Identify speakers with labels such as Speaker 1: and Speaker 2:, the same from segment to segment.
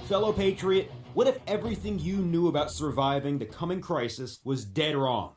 Speaker 1: Fellow patriot, what if everything you knew about surviving the coming crisis was dead wrong?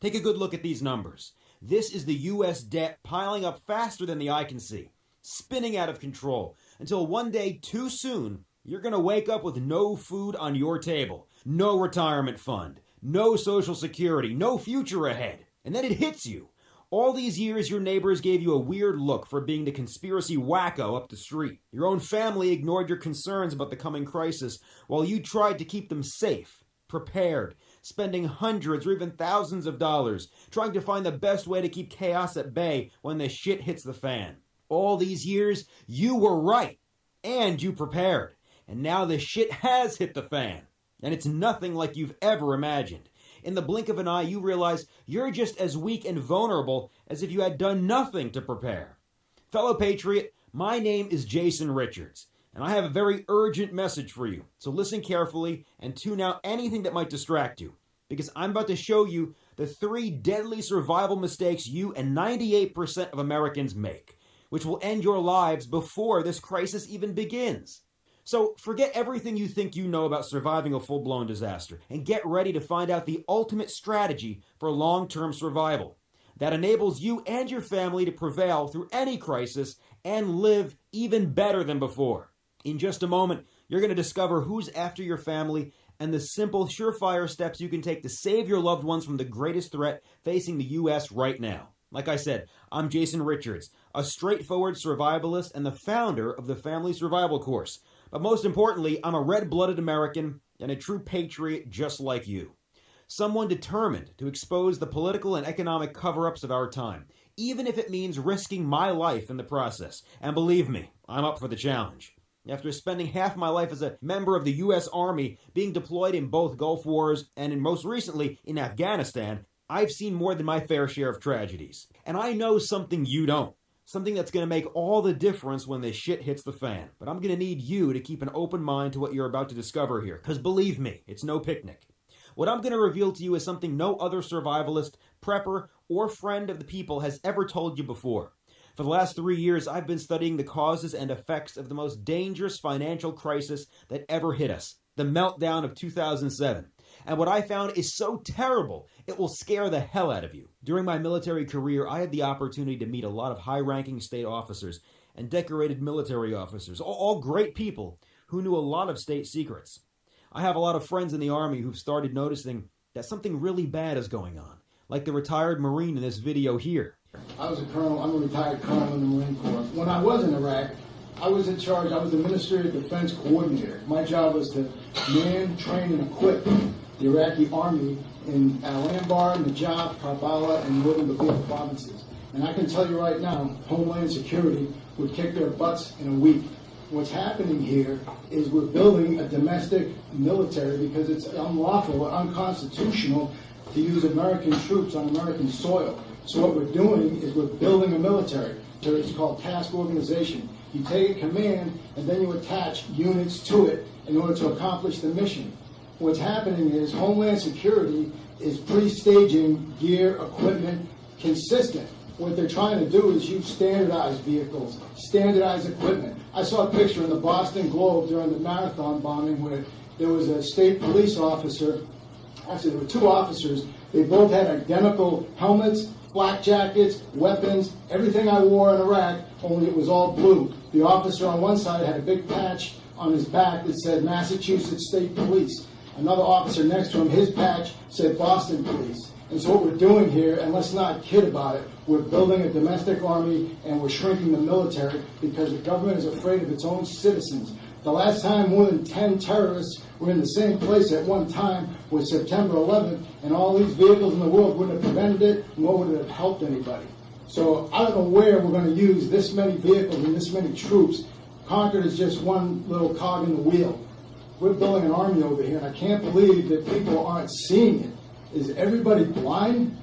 Speaker 1: Take a good look at these numbers. This is the U.S. debt piling up faster than the eye can see, spinning out of control, until one day too soon, you're going to wake up with no food on your table, no retirement fund, no social security, no future ahead. And then it hits you. All these years, your neighbors gave you a weird look for being the conspiracy wacko up the street. Your own family ignored your concerns about the coming crisis while you tried to keep them safe, prepared, spending hundreds or even thousands of dollars, trying to find the best way to keep chaos at bay when the shit hits the fan. All these years, you were right, and you prepared. And now the shit has hit the fan, and it's nothing like you've ever imagined. In the blink of an eye, you realize you're just as weak and vulnerable as if you had done nothing to prepare. Fellow patriot, my name is Jason Richards, and I have a very urgent message for you. So listen carefully and tune out anything that might distract you, because I'm about to show you the 3 deadly survival mistakes you and 98% of Americans make, which will end your lives before this crisis even begins. So forget everything you think you know about surviving a full-blown disaster and get ready to find out the ultimate strategy for long-term survival that enables you and your family to prevail through any crisis and live even better than before. In just a moment, you're going to discover who's after your family and the simple, surefire steps you can take to save your loved ones from the greatest threat facing the U.S. right now. Like I said, I'm Jason Richards, a straightforward survivalist and the founder of the Family Survival course. But most importantly, I'm a red-blooded American and a true patriot just like you. Someone determined to expose the political and economic cover-ups of our time, even if it means risking my life in the process. And believe me, I'm up for the challenge. After spending half my life as a member of the U.S. Army, being deployed in both Gulf Wars and most recently in Afghanistan, I've seen more than my fair share of tragedies. And I know something you don't. Something that's going to make all the difference when this shit hits the fan. But I'm going to need you to keep an open mind to what you're about to discover here. Because believe me, it's no picnic. What I'm going to reveal to you is something no other survivalist, prepper, or friend of the people has ever told you before. For the last 3 years, I've been studying the causes and effects of the most dangerous financial crisis that ever hit us. The meltdown of 2007. And what I found is so terrible, it will scare the hell out of you. During my military career, I had the opportunity to meet a lot of high-ranking state officers and decorated military officers, all great people who knew a lot of state secrets. I have a lot of friends in the Army who've started noticing that something really bad is going on, like the retired Marine in this video here.
Speaker 2: I was a colonel. I'm a retired colonel in the Marine Corps. When I was in Iraq, I was in charge. I was the Ministry of Defense coordinator. My job was to man, train, and equip the Iraqi army in Al-Anbar, Najaf, Karbala, and northern Baghuz provinces. And I can tell you right now, Homeland Security would kick their butts in a week. What's happening here is we're building a domestic military because it's unlawful or unconstitutional to use American troops on American soil. So what we're doing is we're building a military. So it's called task organization. You take a command and then you attach units to it in order to accomplish the mission. What's happening is Homeland Security is pre-staging gear, equipment, consistent. What they're trying to do is use standardized vehicles, standardized equipment. I saw a picture in the Boston Globe during the marathon bombing where there was a state police officer, actually there were 2 officers, they both had identical helmets, flak jackets, weapons, everything I wore in Iraq, only it was all blue. The officer on one side had a big patch on his back that said Massachusetts State Police. Another officer next to him, his patch said Boston Police. And so what we're doing here, and let's not kid about it, we're building a domestic army and we're shrinking the military because the government is afraid of its own citizens. The last time more than 10 terrorists were in the same place at one time was September 11th, and all these vehicles in the world wouldn't have prevented it, nor would it have helped anybody. So I don't know where we're going to use this many vehicles and this many troops. Concord is just one little cog in the wheel. We're building an army over here, and I can't believe that people aren't seeing it. Is everybody blind?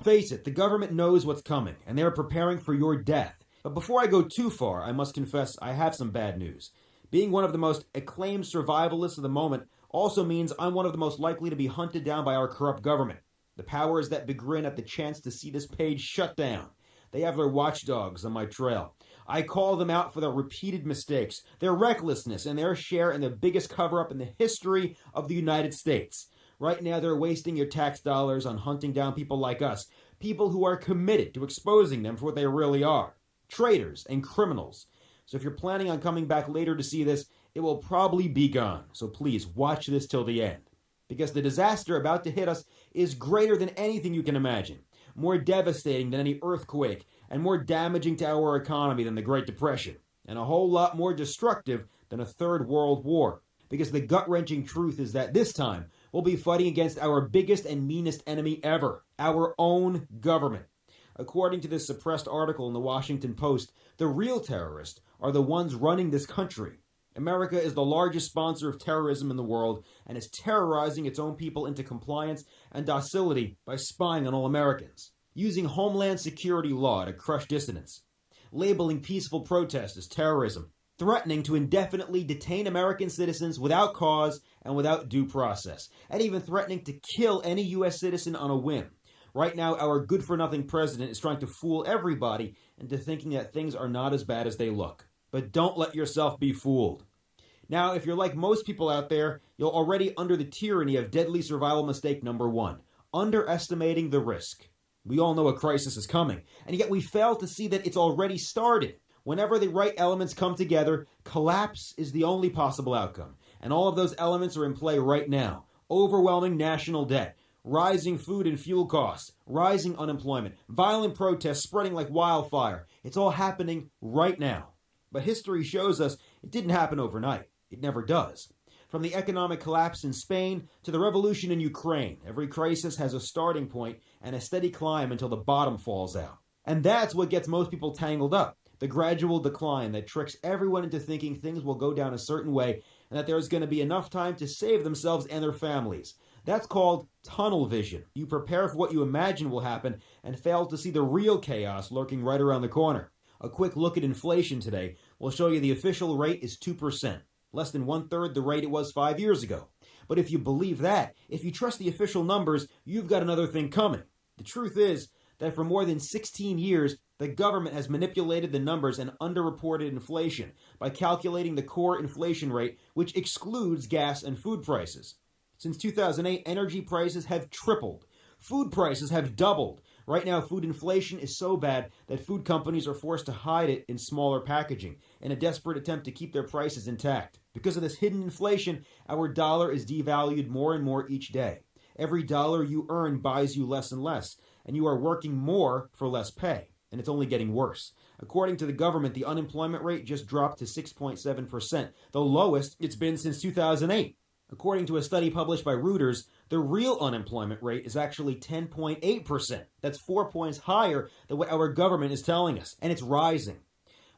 Speaker 1: Face it, the government knows what's coming, and they are preparing for your death. But before I go too far, I must confess I have some bad news. Being one of the most acclaimed survivalists of the moment also means I'm one of the most likely to be hunted down by our corrupt government. The powers that begin at the chance to see this page shut down. They have their watchdogs on my trail. I call them out for their repeated mistakes, their recklessness, and their share in the biggest cover-up in the history of the United States. Right now, they're wasting your tax dollars on hunting down people like us, people who are committed to exposing them for what they really are, traitors and criminals. So if you're planning on coming back later to see this, it will probably be gone. So please watch this till the end, because the disaster about to hit us is greater than anything you can imagine, more devastating than any earthquake, and more damaging to our economy than the Great Depression, and a whole lot more destructive than a Third World War. Because the gut-wrenching truth is that this time, we'll be fighting against our biggest and meanest enemy ever, our own government. According to this suppressed article in the Washington Post, the real terrorists are the ones running this country. America is the largest sponsor of terrorism in the world and is terrorizing its own people into compliance and docility by spying on all Americans, using Homeland Security law to crush dissidents, labeling peaceful protest as terrorism, threatening to indefinitely detain American citizens without cause and without due process, and even threatening to kill any U.S. citizen on a whim. Right now, our good-for-nothing president is trying to fool everybody into thinking that things are not as bad as they look. But don't let yourself be fooled. Now, if you're like most people out there, you're already under the tyranny of deadly survival mistake number 1, underestimating the risk. We all know a crisis is coming, and yet we fail to see that it's already started. Whenever the right elements come together, collapse is the only possible outcome. And all of those elements are in play right now. Overwhelming national debt, rising food and fuel costs, rising unemployment, violent protests spreading like wildfire. It's all happening right now. But history shows us it didn't happen overnight. It never does. From the economic collapse in Spain to the revolution in Ukraine, every crisis has a starting point and a steady climb until the bottom falls out. And that's what gets most people tangled up. The gradual decline that tricks everyone into thinking things will go down a certain way and that there's going to be enough time to save themselves and their families. That's called tunnel vision. You prepare for what you imagine will happen and fail to see the real chaos lurking right around the corner. A quick look at inflation today will show you the official rate is 2%, less than 1/3 the rate it was 5 years ago. But if you believe that, if you trust the official numbers, you've got another thing coming. The truth is that for more than 16 years, the government has manipulated the numbers and underreported inflation by calculating the core inflation rate, which excludes gas and food prices. Since 2008, energy prices have tripled. Food prices have doubled. Right now, food inflation is so bad that food companies are forced to hide it in smaller packaging in a desperate attempt to keep their prices intact. Because of this hidden inflation, our dollar is devalued more and more each day. Every dollar you earn buys you less and less, and you are working more for less pay. And it's only getting worse. According to the government, the unemployment rate just dropped to 6.7%, the lowest it's been since 2008. According to a study published by Reuters, the real unemployment rate is actually 10.8%. That's 4 points higher than what our government is telling us, and it's rising.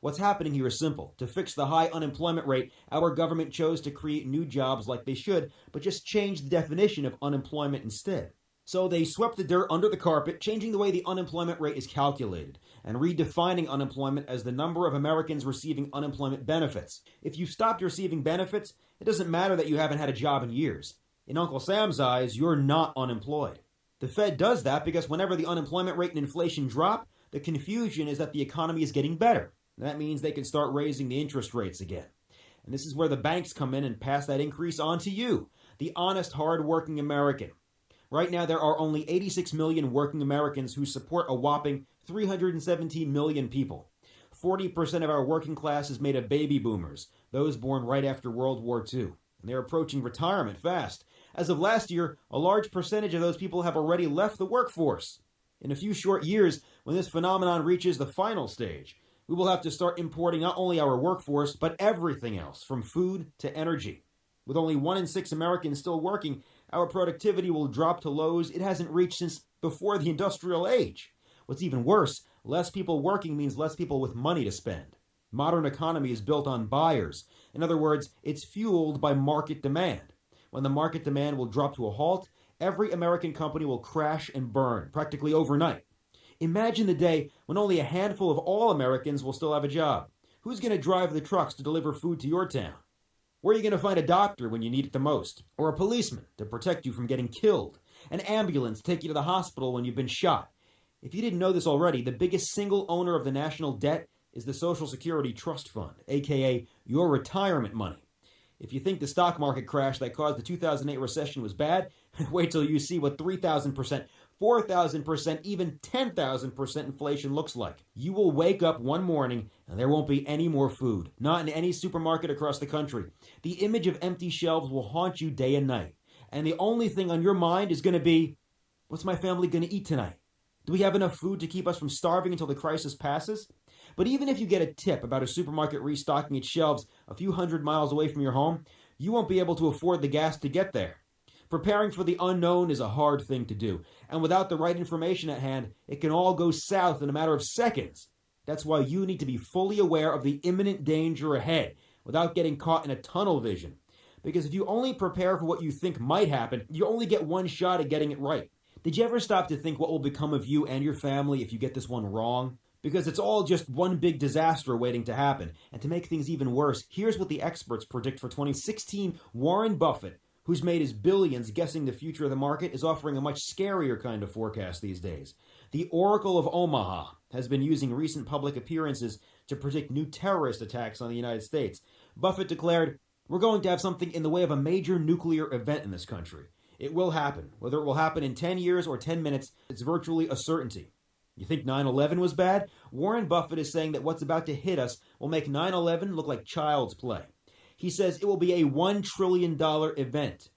Speaker 1: What's happening here is simple. To fix the high unemployment rate, our government chose to create new jobs like they should, but just change the definition of unemployment instead. So they swept the dirt under the carpet, changing the way the unemployment rate is calculated, and redefining unemployment as the number of Americans receiving unemployment benefits. If you've stopped receiving benefits, it doesn't matter that you haven't had a job in years. In Uncle Sam's eyes, you're not unemployed. The Fed does that because whenever the unemployment rate and inflation drop, the confusion is that the economy is getting better. That means they can start raising the interest rates again. And this is where the banks come in and pass that increase on to you, the honest, hard-working American. Right now, there are only 86 million working Americans who support a whopping 317 million people. 40% of our working class is made of baby boomers, those born right after World War II. And they're approaching retirement fast. As of last year, a large percentage of those people have already left the workforce. In a few short years, when this phenomenon reaches the final stage, we will have to start importing not only our workforce, but everything else, from food to energy. With only 1 in 6 Americans still working, our productivity will drop to lows it hasn't reached since before the industrial age. What's even worse, less people working means less people with money to spend. Modern economy is built on buyers. In other words, it's fueled by market demand. When the market demand will drop to a halt, every American company will crash and burn, practically overnight. Imagine the day when only a handful of all Americans will still have a job. Who's going to drive the trucks to deliver food to your town? Where are you going to find a doctor when you need it the most? Or a policeman to protect you from getting killed? An ambulance to take you to the hospital when you've been shot? If you didn't know this already, the biggest single owner of the national debt is the Social Security Trust Fund, aka your retirement money. If you think the stock market crash that caused the 2008 recession was bad, wait till you see what 3,000%, 4,000%, even 10,000% inflation looks like. You will wake up one morning and there won't be any more food, not in any supermarket across the country. The image of empty shelves will haunt you day and night. And the only thing on your mind is going to be, what's my family going to eat tonight? Do we have enough food to keep us from starving until the crisis passes? But even if you get a tip about a supermarket restocking its shelves a few hundred miles away from your home, you won't be able to afford the gas to get there. Preparing for the unknown is a hard thing to do, and without the right information at hand, it can all go south in a matter of seconds. That's why you need to be fully aware of the imminent danger ahead without getting caught in a tunnel vision. Because if you only prepare for what you think might happen, you only get one shot at getting it right. Did you ever stop to think what will become of you and your family if you get this one wrong? Because it's all just one big disaster waiting to happen. And to make things even worse, here's what the experts predict for 2016. Warren Buffett, who's made his billions guessing the future of the market, is offering a much scarier kind of forecast these days. The Oracle of Omaha has been using recent public appearances to predict new terrorist attacks on the United States. Buffett declared, "We're going to have something in the way of a major nuclear event in this country. It will happen. Whether it will happen in 10 years or 10 minutes, it's virtually a certainty." You think 9/11 was bad? Warren Buffett is saying that what's about to hit us will make 9/11 look like child's play. He says it will be a $1 trillion event.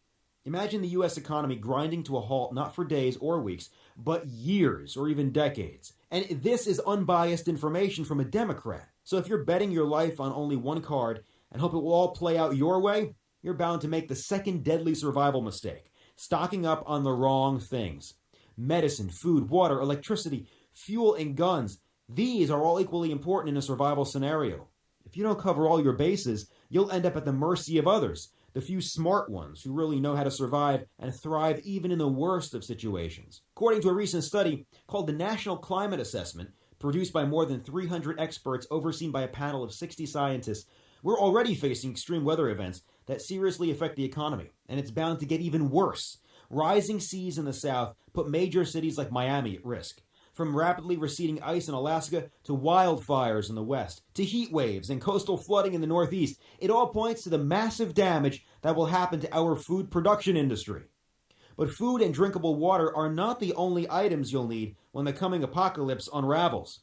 Speaker 1: Imagine the U.S. economy grinding to a halt not for days or weeks, but years or even decades. And this is unbiased information from a Democrat. So if you're betting your life on only one card and hope it will all play out your way, you're bound to make the second deadly survival mistake, stocking up on the wrong things. Medicine, food, water, electricity, fuel, and guns. These are all equally important in a survival scenario. If you don't cover all your bases, you'll end up at the mercy of others, the few smart ones who really know how to survive and thrive even in the worst of situations. According to a recent study called the National Climate Assessment, produced by more than 300 experts overseen by a panel of 60 scientists, we're already facing extreme weather events that seriously affect the economy, and it's bound to get even worse. Rising seas in the south put major cities like Miami at risk. From rapidly receding ice in Alaska to wildfires in the west, to heat waves and coastal flooding in the northeast, it all points to the massive damage that will happen to our food production industry. But food and drinkable water are not the only items you'll need when the coming apocalypse unravels.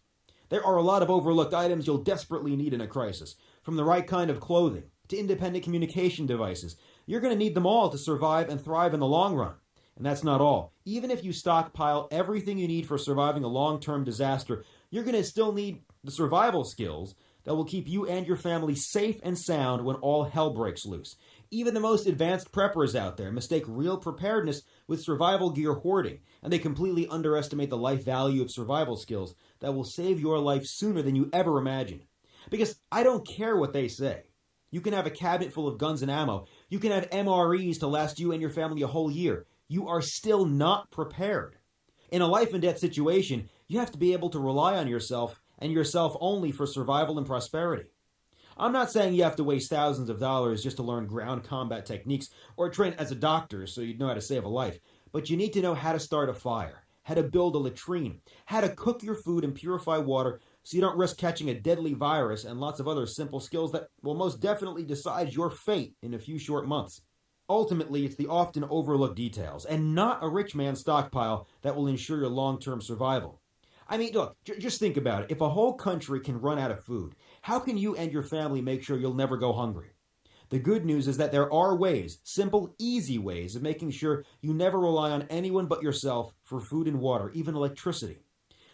Speaker 1: There are a lot of overlooked items you'll desperately need in a crisis, from the right kind of clothing to independent communication devices. You're going to need them all to survive and thrive in the long run. And that's not all. Even if you stockpile everything you need for surviving a long-term disaster, you're going to still need the survival skills that will keep you and your family safe and sound when all hell breaks loose. Even the most advanced preppers out there mistake real preparedness with survival gear hoarding, and they completely underestimate the life value of survival skills that will save your life sooner than you ever imagined. Because I don't care what they say. You can have a cabinet full of guns and ammo. You can have MREs to last you and your family a whole year. You are still not prepared. In a life and death situation, you have to be able to rely on yourself and yourself only for survival and prosperity. I'm not saying you have to waste thousands of dollars just to learn ground combat techniques or train as a doctor so you know how to save a life, but you need to know how to start a fire, how to build a latrine, how to cook your food and purify water so you don't risk catching a deadly virus, and lots of other simple skills that will most definitely decide your fate in a few short months. Ultimately, it's the often overlooked details, and not a rich man's stockpile, that will ensure your long-term survival. I mean, look, just think about it. If a whole country can run out of food, how can you and your family make sure you'll never go hungry? The good news is that there are ways, simple, easy ways, of making sure you never rely on anyone but yourself for food and water, even electricity.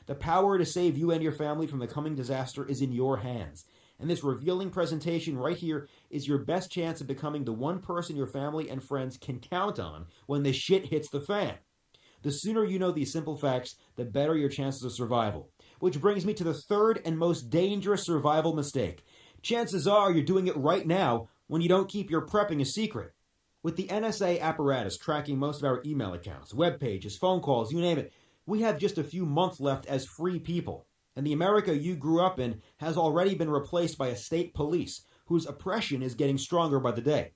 Speaker 1: The power to save you and your family from the coming disaster is in your hands. And this revealing presentation right here is your best chance of becoming the one person your family and friends can count on when the shit hits the fan. The sooner you know these simple facts, the better your chances of survival. Which brings me to the third and most dangerous survival mistake. Chances are you're doing it right now when you don't keep your prepping a secret. With the NSA apparatus tracking most of our email accounts, web pages, phone calls, you name it, we have just a few months left as free people. And the America you grew up in has already been replaced by a state police whose oppression is getting stronger by the day.